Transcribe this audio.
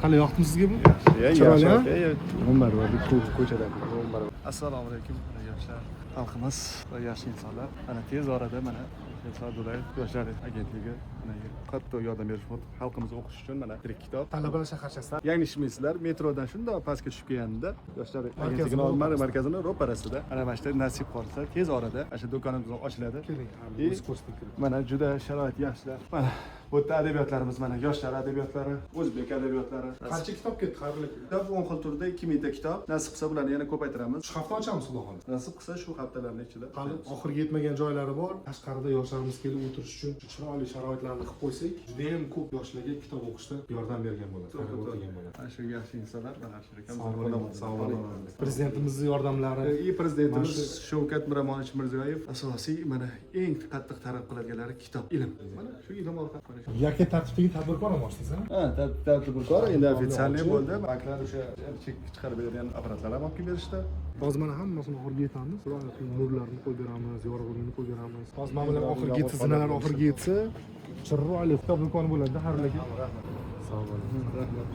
Qani yoqdimi sizga bu? Chiroyli, ha? Ko'chada. Assalomu alaykum yoshlar. Xalqimiz va yaxshi insonlar. Mana tez orada mana Sa'dullayev yoshlar agentligi katta yordam berishyapti. Xalqimiz o'qish uchun mana tirik kitob. Talabalar shaharchasida. Yanglishmaysizlar, metrodan shundoq pastga tushib kelganda yoshlar agentligining markazini ro'parasida. Ana mana shu nasib qolsa tez orada o'sha do'konimiz ochiladi. Mana juda sharoit yaxshilar. Mana bu yerda adabiyotlarimiz mana yoshlar adabiyotlari, o'zbek adabiyotlari. Qancha kitob ketdi har bir kitob 10 xil turda 2000 ta kitob. Nasib qilsa bularni yana ko'paytiramiz. Shu hafta ochamiz xudo xohlasa. Nasib qilsa shu haftalarning ichida. Hali oxirgi yetmagan joylari bor. Tashqarida yoshlarimiz kelib o'tirish uchun chiroyli sharoitlarni qilib qo'ysak, juda ham ko'p yoshlarga kitob o'qishda yordam bergan bo'ladi. Mana shu yaxshi insonlar mana shu sog' bo'ling. Prezidentimizni yordamlari, prezidentimiz Shavkat Miromonovich Mirziyoyev asosiy mana eng qattiq targ'ib qiladiganlari kitob, ilm. Mana shu ilm orqali yakka tartibdagi tadbirkor ham ochdingiz-a? Ha, tadbirkor endi ofitsialniy bo'ldi. Banklar o'sha chek chiqarib beradigan apparatlar ham olib kelib berishdi. Hozir mana hammasini oxiriga yetamiz. Nurlarni qo'yib beramiz, yorug'likni qo'yib beramiz. Hozir mana bular oxiriga yetsa, zinalar oxiriga yetsa, chiroyli kitob do'koni bo'ladi har bir. Sog' bo'ling. Rahmat.